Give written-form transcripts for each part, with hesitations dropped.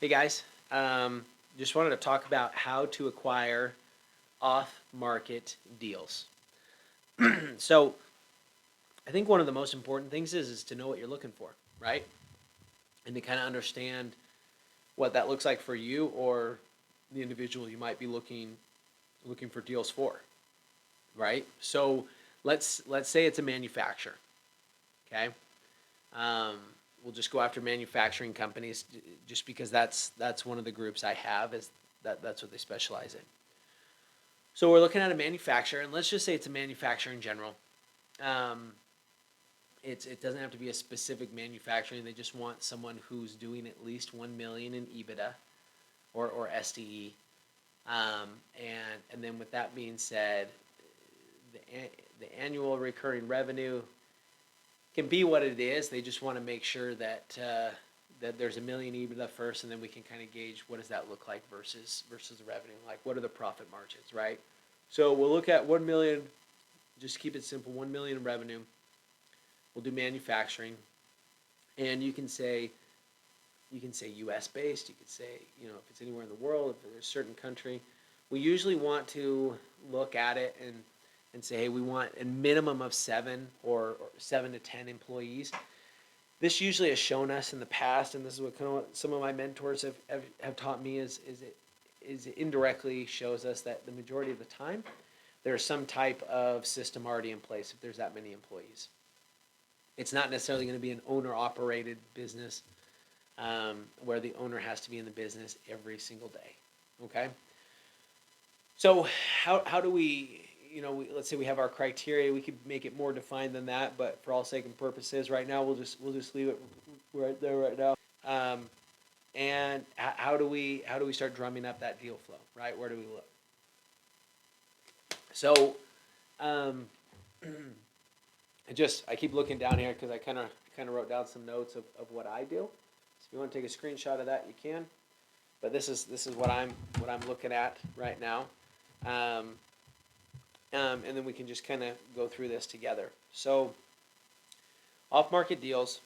Hey guys, just wanted to talk about how to acquire off-market deals. So I think one of the most important things is to know what you're looking for, right? And to kind of understand what that looks like for you or the individual you might be looking for deals for, right? So let's say it's a manufacturer, okay? Um, we'll just go after manufacturing companies just because that's one of the groups I have is that's what they specialize in. So we're looking at a manufacturer, and let's just say it's a manufacturer in general. Um, it doesn't have to be a specific manufacturing. They just want someone who's doing at least 1 million in EBITDA or SDE. And then with that being said, the annual recurring revenue can be what it is. They just want to make sure that that there's 1 million EBITDA first, and then we can kind of gauge what does that look like versus the revenue. Like what are the profit margins, right? So we'll look at 1 million. Just keep it simple. 1 million in revenue. We'll do manufacturing, and you can say U.S. based. You could say if it's anywhere in the world, if there's a certain country. We usually want to look at it and say, hey, we want a minimum of 7 to 10 employees. This usually has shown us in the past, and this is what some of my mentors have taught me is it indirectly shows us that the majority of the time there's some type of system already in place if there's that many employees. It's not necessarily going to be an owner-operated business where the owner has to be in the business every single day. Okay. So how do we let's say we have our criteria. We could make it more defined than that, but for all sake and purposes, right now we'll just leave it right there right now. And how do we start drumming up that deal flow? Right, where do we look? So, I keep looking down here because I kind of wrote down some notes of what I do. So if you want to take a screenshot of that, you can. But this is what I'm looking at right now. And then we can just kind of go through this together. So, off-market deals,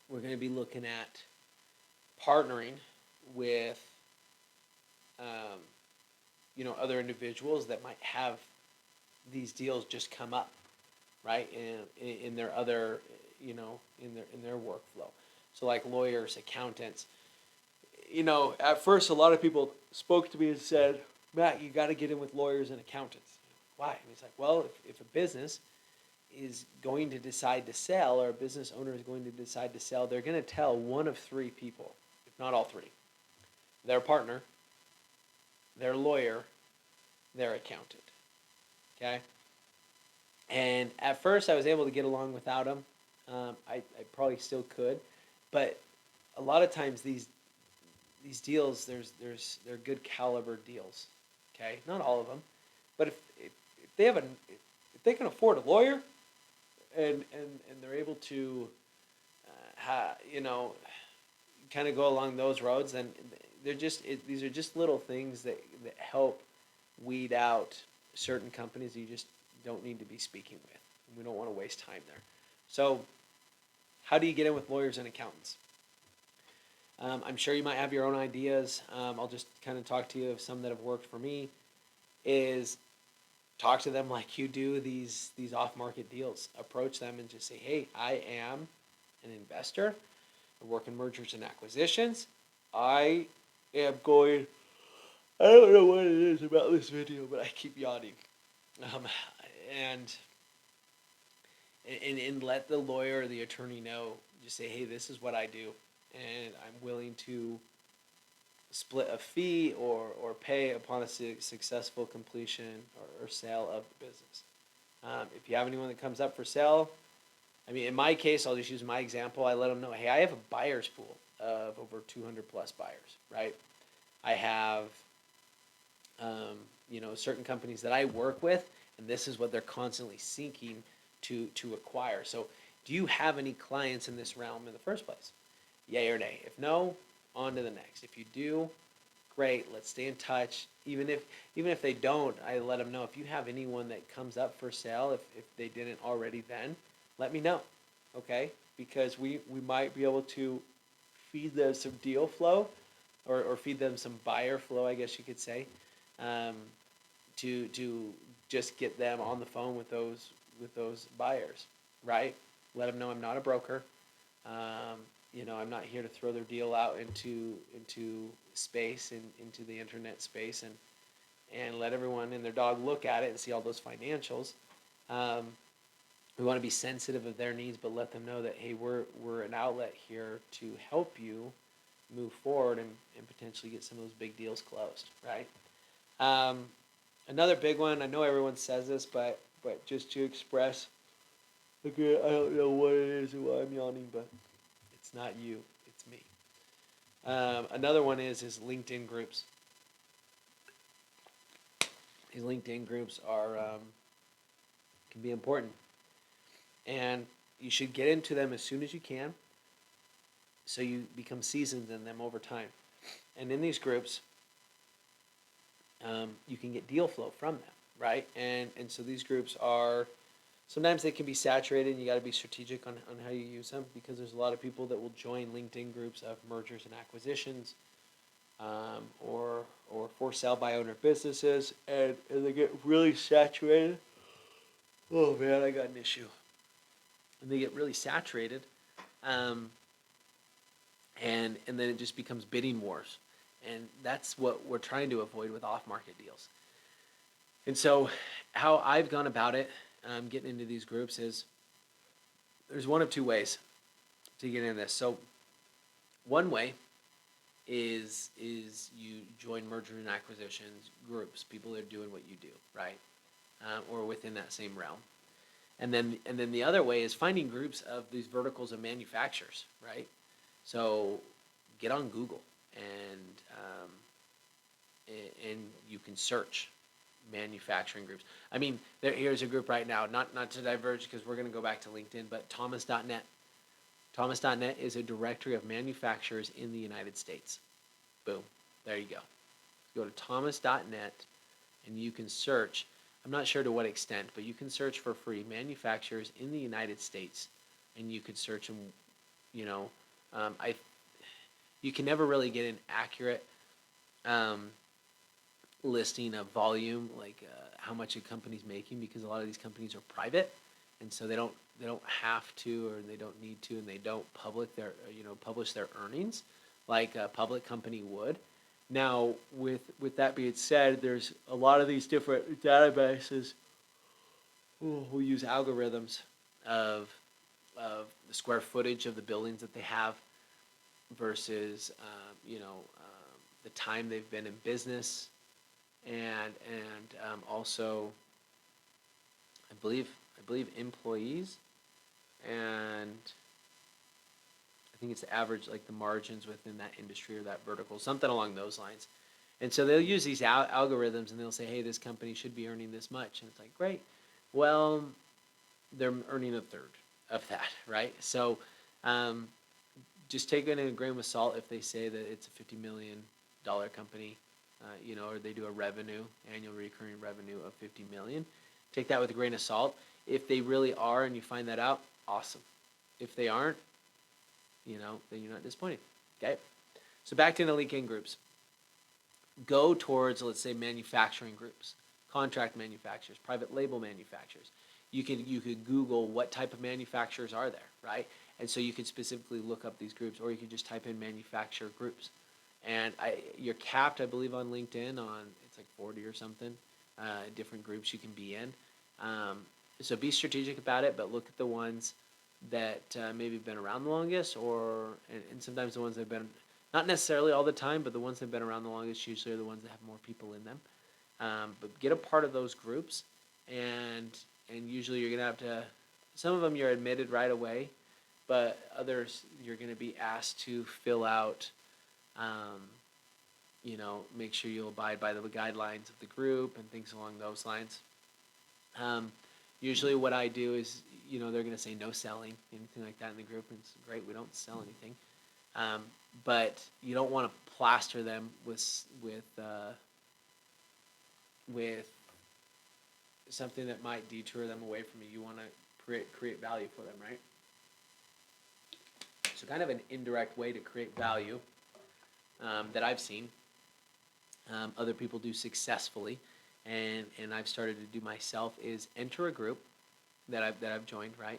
we're going to be looking at partnering with, other individuals that might have these deals just come up, right, in their other, in their workflow. So, like lawyers, accountants. At first, a lot of people spoke to me and said, Matt, you got to get in with lawyers and accountants. Why? And it's like, well, if a business is going to decide to sell, or a business owner is going to decide to sell, they're going to tell one of three people, if not all three: their partner, their lawyer, their accountant. Okay? And at first, I was able to get along without them. I probably still could, but a lot of times these deals, they're good caliber deals. Okay, not all of them, but if they can afford a lawyer, and they're able to, kind of go along those roads, then these are just little things that help weed out certain companies you just don't need to be speaking with. We don't want to waste time there. So, how do you get in with lawyers and accountants? I'm sure you might have your own ideas. I'll just kind of talk to you of some that have worked for me. Is talk to them like you do these off-market deals. Approach them and just say, hey, I am an investor. I work in mergers and acquisitions. I don't know what it is about this video, but I keep yawning. And let the lawyer or the attorney know. Just say, hey, this is what I do, and I'm willing to split a fee or pay upon a successful completion or sale of the business. If you have anyone that comes up for sale, in my case, I'll just use my example. I let them know, hey, I have a buyer's pool of over 200 plus buyers, right? I have, certain companies that I work with, and this is what they're constantly seeking to acquire. So, do you have any clients in this realm in the first place? Yay or nay? If no, on to the next. If you do, great. Let's stay in touch. Even if they don't, I let them know. If you have anyone that comes up for sale, if they didn't already, then let me know, okay? Because we might be able to feed them some deal flow, or feed them some buyer flow, I guess you could say, um, to just get them on the phone with those buyers, right? Let them know I'm not a broker. Um, I'm not here to throw their deal out into space and into the internet space and let everyone and their dog look at it and see all those financials. Um, we want to be sensitive of their needs, but let them know that, hey, we're an outlet here to help you move forward and potentially get some of those big deals closed, right? Um, Another big one, I know everyone says this, but just to express, okay, I don't know what it is and why I'm yawning, but it's not you, it's me. Another one is LinkedIn groups. These LinkedIn groups are can be important, and you should get into them as soon as you can, so you become seasoned in them over time. And in these groups, you can get deal flow from them, right? And so these groups are sometimes they can be saturated, and you got to be strategic on how you use them, because there's a lot of people that will join LinkedIn groups of mergers and acquisitions, or for sale by owner businesses, and they get really saturated. Oh man, I got an issue. And they get really saturated, um, and then it just becomes bidding wars, and that's what we're trying to avoid with off-market deals. And so, how I've gone about it, getting into these groups, is there's one of two ways to get into this. So, one way is you join merger and acquisitions groups, people that are doing what you do, right, or within that same realm. And then the other way is finding groups of these verticals of manufacturers, right? So get on Google and you can search manufacturing groups. I mean, here's a group right now, not to diverge because we're going to go back to LinkedIn, but Thomas.net. Thomas.net is a directory of manufacturers in the United States. Boom. There you go. Go to Thomas.net and you can search. I'm not sure to what extent, but you can search for free manufacturers in the United States, and you could search them. You know, you can never really get an accurate listing of volume, like how much a company's making, because a lot of these companies are private, and so they don't have to, or they don't need to, and they don't publish their earnings like a public company would. Now, with that being said, there's a lot of these different databases who use algorithms of the square footage of the buildings that they have versus the time they've been in business, and also I believe employees, and I think it's the average, like the margins within that industry or that vertical, something along those lines. And so they'll use these algorithms, and they'll say, hey, this company should be earning this much. And it's like, great. Well, they're earning a third of that, right? So just take it in a grain of salt if they say that it's a $50 million company, or they do a annual recurring revenue of $50 million. Take that with a grain of salt. If they really are and you find that out, awesome. If they aren't, then you're not disappointed. Okay? So back to the LinkedIn groups. Go towards, let's say, manufacturing groups, contract manufacturers, private label manufacturers. You could Google what type of manufacturers are there, right? And so you could specifically look up these groups, or you could just type in manufacturer groups. And you're capped, I believe, on LinkedIn on, it's like 40 or something, different groups you can be in. So be strategic about it, but look at the ones that maybe have been around the longest, and sometimes the ones that have been, not necessarily all the time, but the ones that have been around the longest usually are the ones that have more people in them. But get a part of those groups, and usually you're going to have to, some of them you're admitted right away, but others you're going to be asked to fill out, make sure you'll abide by the guidelines of the group and things along those lines. Usually what I do is, they're going to say no selling, anything like that in the group, and it's great, we don't sell anything. But you don't want to plaster them with something that might detour them away from you. You want to create value for them, right? So kind of an indirect way to create value that I've seen other people do successfully, and I've started to do myself is enter a group that I've joined, right,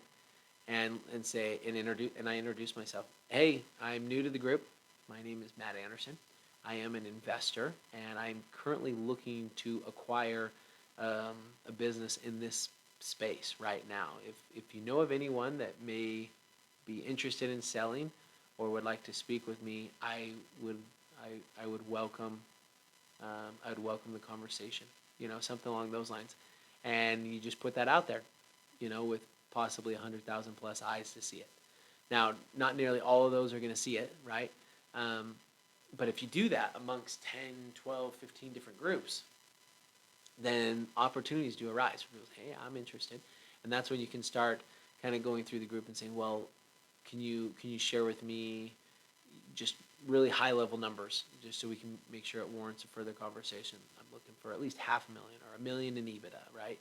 and say and I introduce myself. Hey, I'm new to the group. My name is Matt Anderson. I am an investor, and I'm currently looking to acquire a business in this space right now. If you know of anyone that may be interested in selling or would like to speak with me, would I would welcome I'd welcome the conversation. Something along those lines, and you just put that out there. With possibly 100,000 plus eyes to see it. Now, not nearly all of those are going to see it, right? But if you do that amongst 10, 12, 15 different groups, then opportunities do arise. People say, hey, I'm interested. And that's when you can start kind of going through the group and saying, well, can you share with me just really high level numbers, just so we can make sure it warrants a further conversation. I'm looking for at least $500,000 or $1 million in EBITDA, right?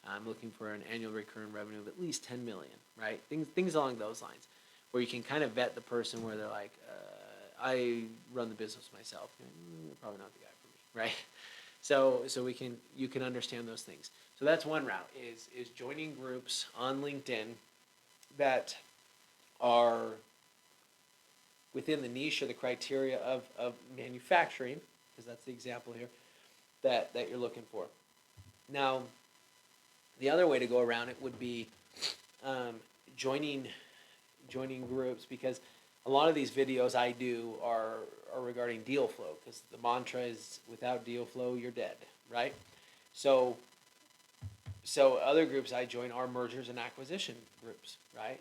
I'm looking for an annual recurring revenue of at least 10 million, right? Things along those lines, where you can kind of vet the person where they're like, I run the business myself. You're probably not the guy for me, right? So you can understand those things. So that's one route is joining groups on LinkedIn that are within the niche or the criteria of manufacturing, because that's the example here, that you're looking for. Now, the other way to go around it would be joining groups, because a lot of these videos I do are regarding deal flow, because the mantra is without deal flow, you're dead, right? So other groups I join are mergers and acquisition groups, right?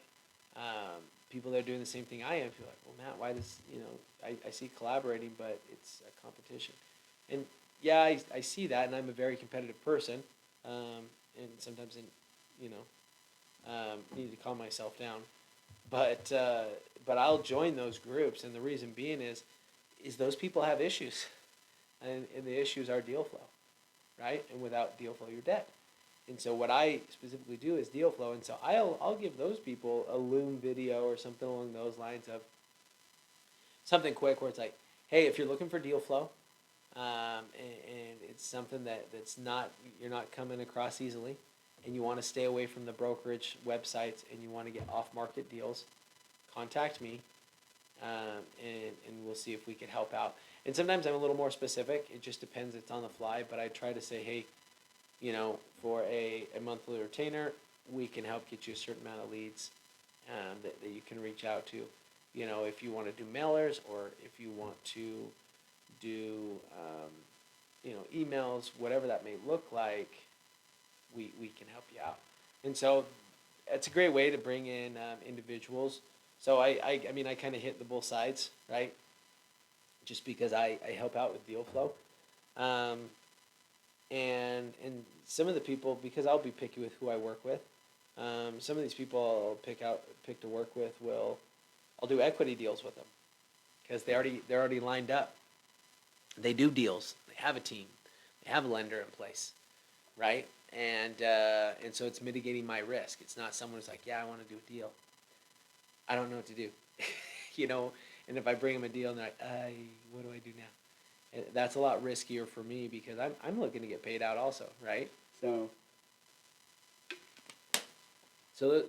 People that are doing the same thing I am feel like, well, Matt, why does, I see collaborating, but it's a competition. And yeah, I see that, and I'm a very competitive person, and sometimes, need to calm myself down. But I'll join those groups, and the reason being is those people have issues, and the issues are deal flow, right? And without deal flow, you're dead. And so what I specifically do is deal flow, and so I'll give those people a Loom video or something along those lines of something quick where it's like, hey, if you're looking for deal flow, and it's something that's not, you're not coming across easily, and you want to stay away from the brokerage websites, and you want to get off-market deals, contact me, and we'll see if we can help out. And sometimes I'm a little more specific. It just depends. It's on the fly. But I try to say, hey, for a monthly retainer, we can help get you a certain amount of leads that you can reach out to. If you want to do mailers, or if you want to do, emails, whatever that may look like, we can help you out. And so it's a great way to bring in individuals. So I kind of hit the both sides, right? Just because I help out with deal flow. And some of the people, because I'll be picky with who I work with, some of these people I'll pick to work with I'll do equity deals with them, because they're already lined up. They do deals. They have a team. They have a lender in place, right? And so it's mitigating my risk. It's not someone who's like, yeah, I want to do a deal. I don't know what to do, And if I bring them a deal and they're like, what do I do now? That's a lot riskier for me, because I'm looking to get paid out also, right? So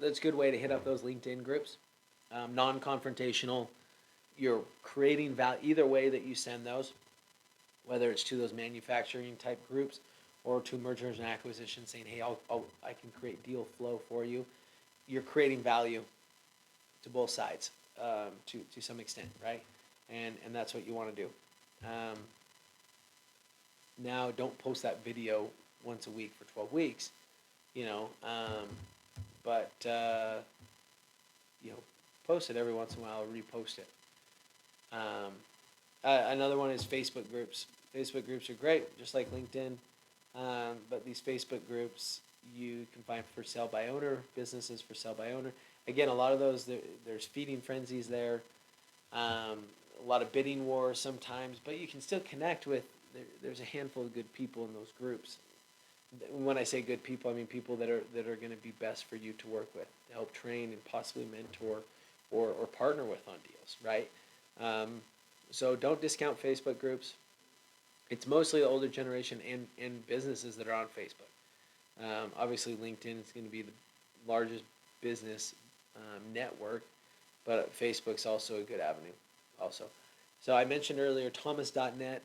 that's a good way to hit up those LinkedIn groups. Non-confrontational. You're creating value either way that you send those, whether it's to those manufacturing type groups or to mergers and acquisitions, saying, hey, I can create deal flow for you. You're creating value to both sides to some extent, right? And that's what you want to do. Now, don't post that video once a week for 12 weeks, but post it every once in a while, repost it. Another one is Facebook groups. Facebook groups are great, just like LinkedIn, but these Facebook groups you can find for sale by owner, businesses for sale by owner. Again, a lot of those, there's feeding frenzies there, a lot of bidding wars sometimes, but you can still connect with, there's a handful of good people in those groups. When I say good people, I mean people that are going to be best for you to work with, to help train and possibly mentor or partner with on deals, right? So don't discount Facebook groups. It's mostly the older generation and businesses that are on Facebook. Obviously, LinkedIn is going to be the largest business network, but Facebook's also a good avenue also. So I mentioned earlier, thomas.net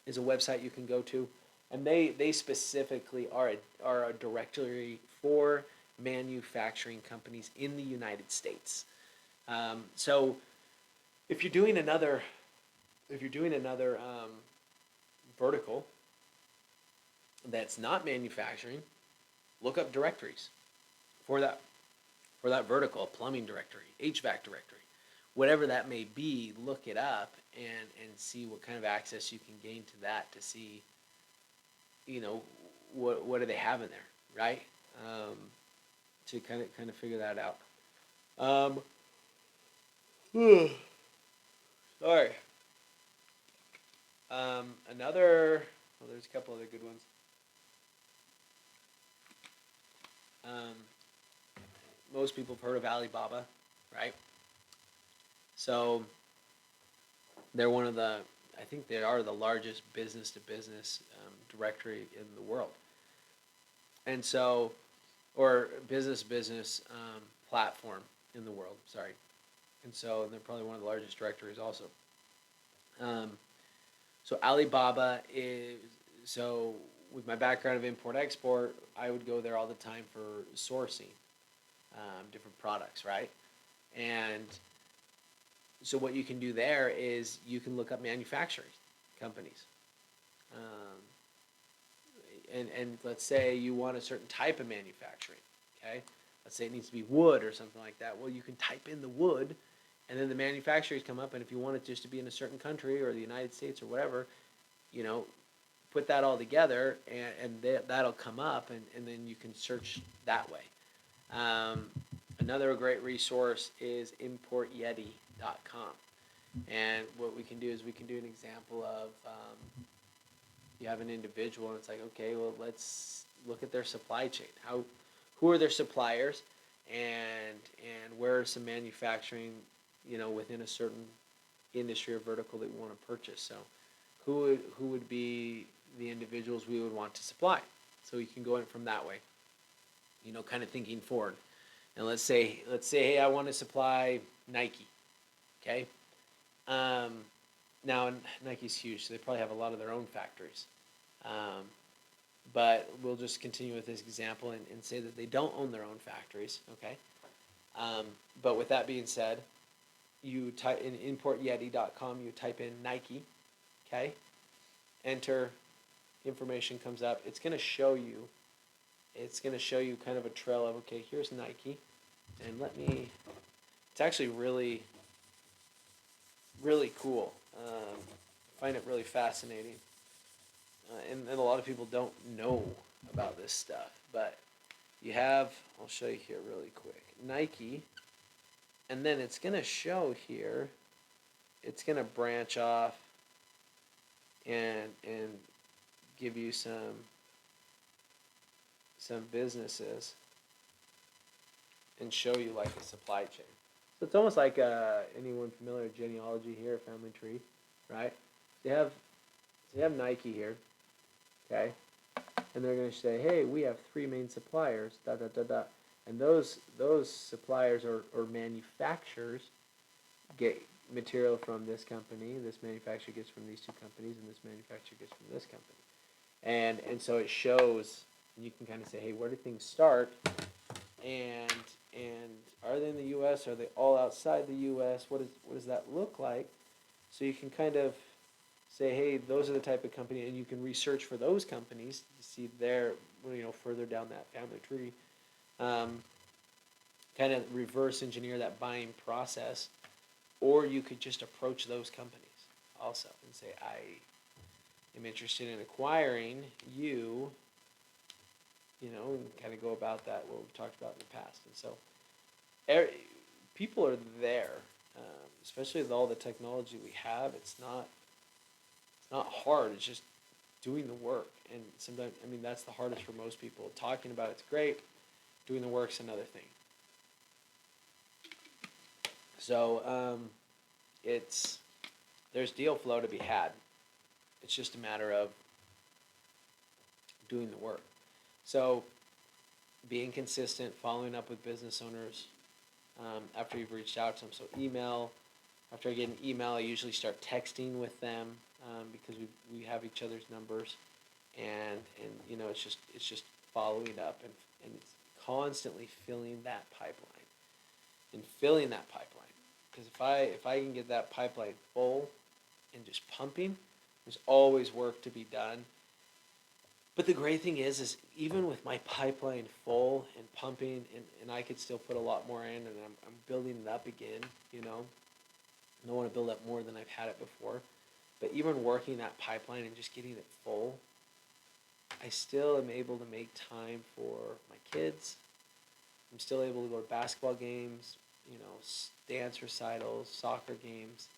is a website you can go to, and they specifically are a directory for manufacturing companies in the United States. So if you're doing another vertical that's not manufacturing, look up directories for that vertical, plumbing directory, HVAC directory, whatever that may be. Look it up and see what kind of access you can gain to that to see, what do they have in there, right? To kind of figure that out. Sorry. There's a couple other good ones. Most people have heard of Alibaba, right? So they're I think they are the largest business-to-business directory in the world. And so, or business platform in the world, sorry. And so they're probably one of the largest directories also. So Alibaba so with my background of import-export, I would go there all the time for sourcing different products, right? And so what you can do there is you can look up manufacturing companies. And let's say you want a certain type of manufacturing, okay? Let's say it needs to be wood or something like that. Well, you can type in the wood, and then the manufacturers come up, and if you want it just to be in a certain country or the United States or whatever, put that all together, and that'll come up, and then you can search that way. Another great resource is importyeti.com. And what we can do is we can do an example of you have an individual, and it's like, okay, well, let's look at their supply chain. Who are their suppliers, and where are some manufacturing, within a certain industry or vertical that we want to purchase. So who would be the individuals we would want to supply? So you can go in from that way, kind of thinking forward. And let's say, hey, I want to supply Nike, okay? Now Nike's huge, so they probably have a lot of their own factories. But we'll just continue with this example and say that they don't own their own factories, okay? But with that being said, you type in importyeti.com, you type in Nike, okay? Enter, information comes up. It's going to show you kind of a trail of, okay, here's Nike. And it's actually really, really cool. I find it really fascinating. And a lot of people don't know about this stuff. But I'll show you here really quick. Nike. And then it's going to show here, it's going to branch off and give you some businesses and show you like a supply chain. So it's almost like anyone familiar with genealogy here, family tree, right? They have Nike here, okay? And they're going to say, hey, we have 3 main suppliers, da da da da. And those suppliers or manufacturers get material from this company, this manufacturer gets from these 2 companies, and this manufacturer gets from this company. And so it shows, and you can kind of say, hey, where do things start? And are they in the U.S.? Are they all outside the U.S.? What does that look like? So you can kind of say, hey, those are the type of company, and you can research for those companies to see their, further down that family tree. Kind of reverse engineer that buying process, or you could just approach those companies also and say, I am interested in acquiring you, and kind of go about that, what we've talked about in the past. And so people are there, especially with all the technology we have. It's not hard. It's just doing the work. And sometimes, that's the hardest for most people. Talking about it's great. Doing the work's another thing. So it's there's deal flow to be had. It's just a matter of doing the work. So being consistent, following up with business owners after you've reached out to them. So email. After I get an email, I usually start texting with them because we have each other's numbers, and it's just following up and it's constantly filling that pipeline and filling that pipeline. Because if I can get that pipeline full and just pumping, there's always work to be done. But the great thing is even with my pipeline full and pumping, and I could still put a lot more in, and I'm building it up again, I don't want to build up more than I've had it before. But even working that pipeline and just getting it full, I still am able to make time for my kids. I'm still able to go to basketball games, dance recitals, soccer games.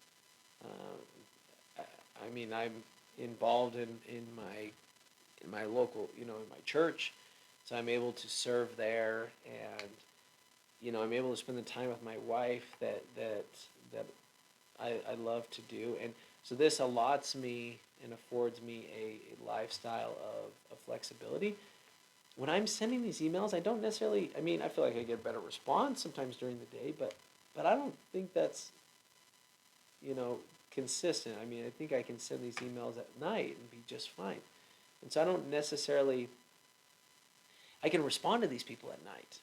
I'm involved in my local, in my church, so I'm able to serve there, and I'm able to spend the time with my wife that I love to do, and so this allots me and affords me a lifestyle of flexibility. When I'm sending these emails, I don't necessarily. I feel like I get a better response sometimes during the day, but I don't think that's you know consistent. I think I can send these emails at night and be just fine. And so I don't necessarily, I can respond to these people at night,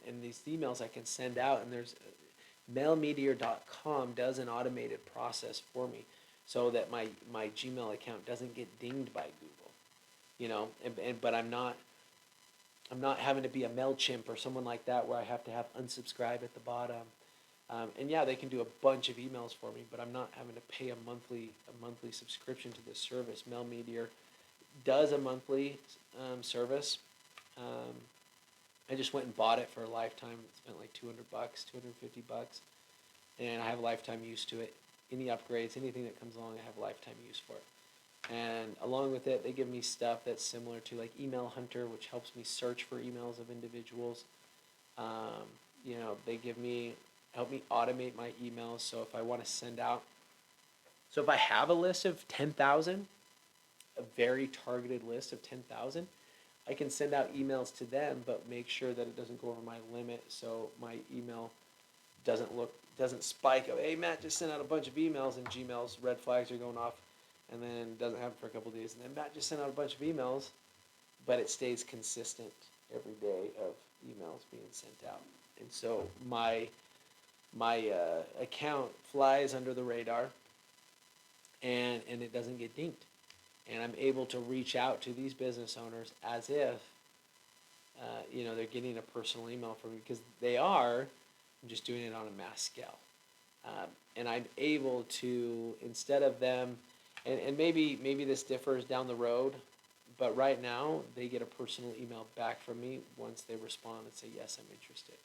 and these emails I can send out, and there's mailmeteor.com does an automated process for me so that my Gmail account doesn't get dinged by Google, but I'm not having to be a MailChimp or someone like that where I have to have unsubscribe at the bottom. And yeah, they can do a bunch of emails for me, but I'm not having to pay a monthly subscription to this service. MailMeteor does a monthly service. I just went and bought it for a lifetime. Spent like $200, $250, and I have lifetime use to it. Any upgrades, anything that comes along, I have lifetime use for it. And along with it, they give me stuff that's similar to like Email Hunter, which helps me search for emails of individuals. They help me automate my emails. So if I want to send out, so if I have a list of 10,000, a very targeted list of 10,000, I can send out emails to them, but make sure that it doesn't go over my limit, so my email doesn't spike of, hey, Matt just sent out a bunch of emails, and Gmail's red flags are going off, and then doesn't happen for a couple of days, and then Matt just sent out a bunch of emails, but it stays consistent every day of emails being sent out. And so my account flies under the radar, and it doesn't get dinged. And I'm able to reach out to these business owners as if, they're getting a personal email from me, because they are. I'm just doing it on a mass scale. And I'm able to, instead of them, and maybe this differs down the road, but right now they get a personal email back from me once they respond and say, yes, I'm interested.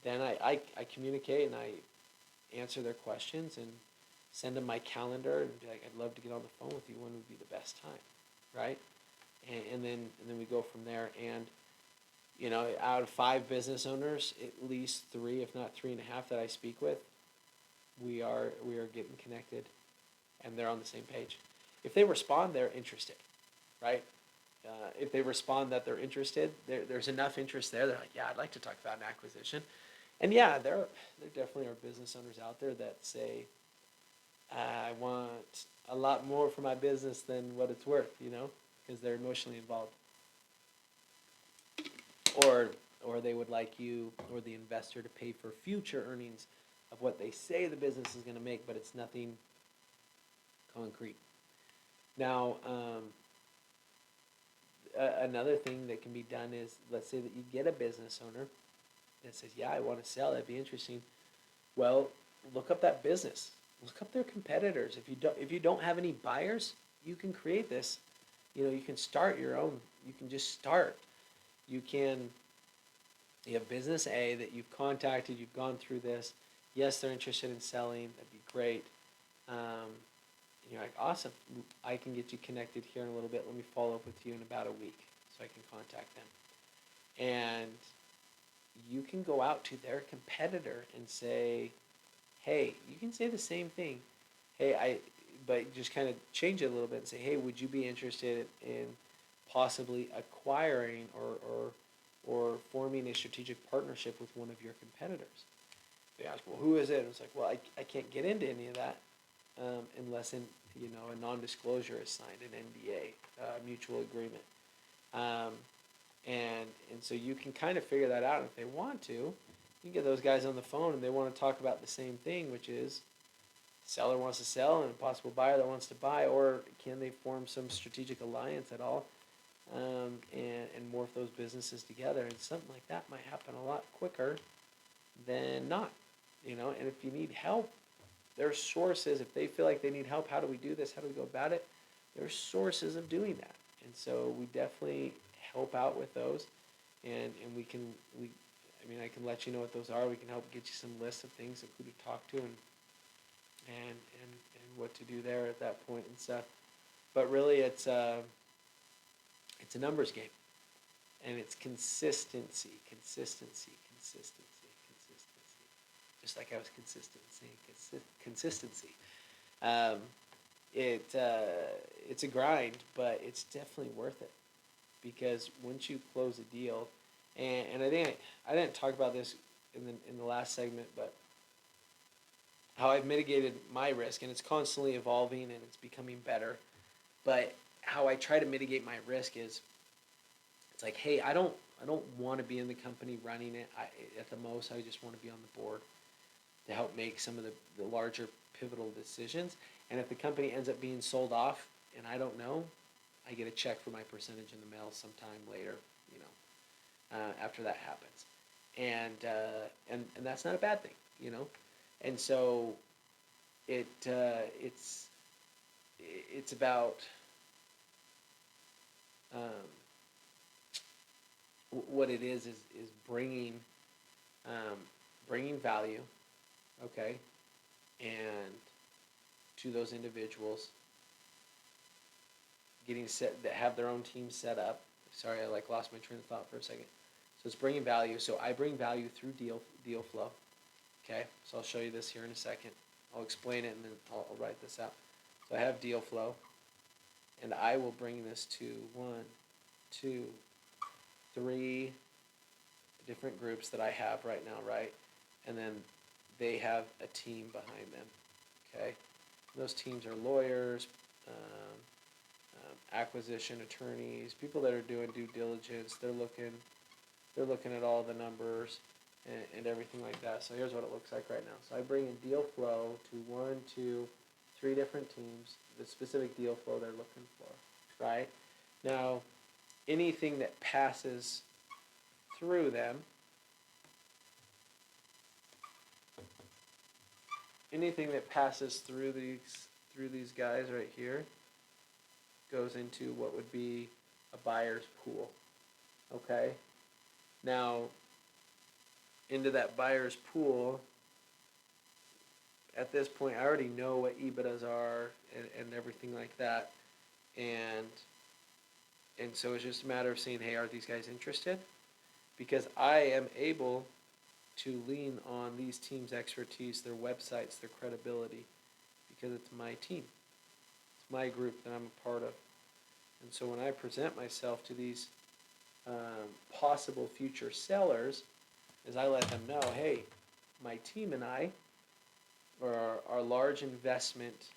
Then I communicate and I answer their questions and send them my calendar and be like, I'd love to get on the phone with you. When would be the best time, right? And then we go from there. And out of 5 business owners, at least 3, if not 3.5, that I speak with, we are getting connected, and they're on the same page. If they respond, they're interested, right? If they respond that they're interested, there's enough interest there. They're like, yeah, I'd like to talk about an acquisition. And yeah, there definitely are business owners out there that say, I want a lot more for my business than what it's worth, because they're emotionally involved. Or they would like you or the investor to pay for future earnings of what they say the business is going to make, but it's nothing concrete. Now, another thing that can be done is, let's say that you get a business owner that says, yeah, I want to sell, that'd be interesting. Well, look up that business. Look up their competitors. If you don't have any buyers, you can create this. You can start your own. You can just start. You have business A that you've contacted, you've gone through this. Yes, they're interested in selling. That'd be great. You're like, awesome. I can get you connected here in a little bit. Let me follow up with you in about a week so I can contact them. And you can go out to their competitor and say, hey, you can say the same thing. Hey, but just kind of change it a little bit and say, hey, would you be interested in possibly acquiring or forming a strategic partnership with one of your competitors? They ask, well, who is it? And it's like, well, I can't get into any of that unless a non-disclosure is signed, an NDA, mutual agreement. Um, and so you can kind of figure that out. And if they want to, you can get those guys on the phone and they want to talk about the same thing, which is seller wants to sell and a possible buyer that wants to buy, or can they form some strategic alliance at all, and morph those businesses together? And something like that might happen a lot quicker than not, and if you need help, there's sources. If they feel like they need help, how do we do this? How do we go about it? There's sources of doing that. And so we definitely help out with those. And I can let you know what those are. We can help get you some lists of things of who to talk to and what to do there at that point and stuff. But really it's a numbers game. And it's consistency. Just like I was consistent in saying consistency. It's a grind, but it's definitely worth it, because once you close a deal, and I think I didn't talk about this in the last segment, but how I've mitigated my risk, and it's constantly evolving and it's becoming better. But how I try to mitigate my risk is, it's like, hey, I don't want to be in the company running it. At the most, I just want to be on the board to help make some of the larger pivotal decisions. And if the company ends up being sold off and I don't know, I get a check for my percentage in the mail sometime later, after that happens. And that's not a bad thing, And so it's about what it is bringing value, okay, and to those individuals, getting set that have their own team set up. Sorry, I lost my train of thought for a second. So it's bringing value. So I bring value through deal flow. Okay, so I'll show you this here in a second. I'll explain it and then I'll write this out. So I have deal flow, and I will bring this to 1, 2, 3 different groups that I have right now, right? And then they have a team behind them. Okay, those teams are lawyers, acquisition attorneys, people that are doing due diligence. They're looking at all the numbers and everything like that. So here's what it looks like right now. So I bring in deal flow to 1, 2, 3 different teams, the specific deal flow they're looking for, right? Now, anything that passes through them, through these guys right here, goes into what would be a buyer's pool. Okay? Now, into that buyer's pool, at this point, I already know what EBITDAs are and everything like that. And so it's just a matter of saying, hey, are these guys interested? Because I am able to lean on these teams' expertise, their websites, their credibility, because it's my team. It's my group that I'm a part of. And so when I present myself to these possible future sellers, is I let them know, hey, my team and I are our large investment,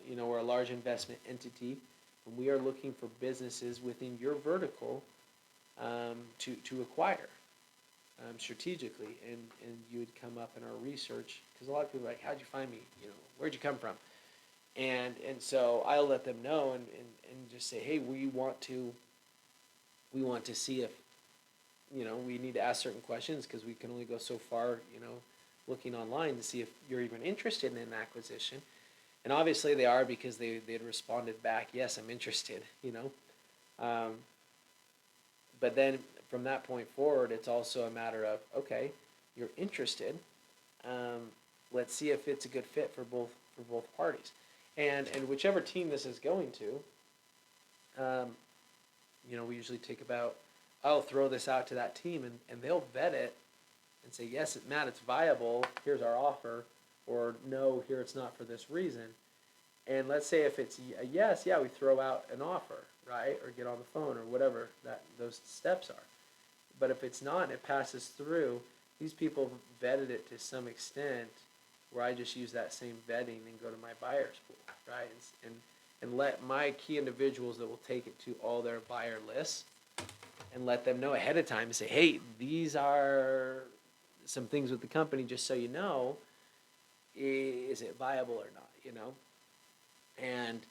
we're a large investment entity, and we are looking for businesses within your vertical to acquire strategically. And you would come up in our research, because a lot of people are like, how'd you find me? Where'd you come from? And so I'll let them know and just say, hey, we want to see if, we need to ask certain questions, because we can only go so far, looking online to see if you're even interested in an acquisition. And obviously they are, because they had responded back, yes, I'm interested, But then from that point forward, it's also a matter of, okay, you're interested. Let's see if it's a good fit for both parties. And whichever team this is going to, we usually take about I'll throw this out to that team, and they'll vet it and say, yes, Matt, it's viable, here's our offer, or no, here it's not for this reason. And let's say if it's a yes, yeah, we throw out an offer, right? Or get on the phone or whatever those steps are. But if it's not and it passes through, these people vetted it to some extent where I just use that same vetting and go to my buyer's pool, right? And let my key individuals that will take it to all their buyer lists and let them know ahead of time and say, hey, these are some things with the company, just so you know, is it viable or not, you know? And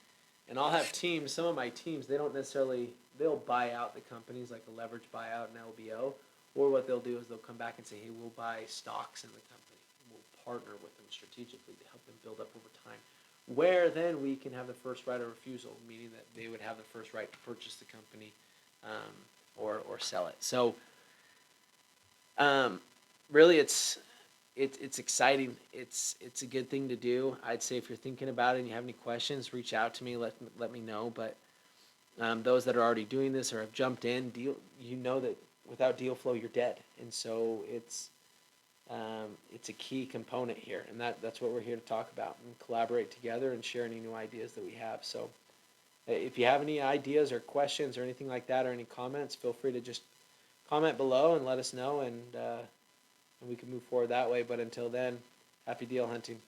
I'll have teams, some of my teams, they don't necessarily, they'll buy out the companies like a leverage buyout and LBO, or what they'll do is they'll come back and say, hey, we'll buy stocks in the company. We'll partner with them strategically to help them build up over time, where then we can have the first right of refusal, meaning that they would have the first right to purchase the company or sell it. So really it's exciting. It's a good thing to do. I'd say if you're thinking about it and you have any questions, reach out to me, let me know. But those that are already doing this or have jumped in, you know that without deal flow you're dead. And so it's a key component here, and that's what we're here to talk about and collaborate together and share any new ideas that we have. So if you have any ideas or questions or anything like that or any comments, feel free to just comment below and let us know, and we can move forward that way. But until then, happy deal hunting.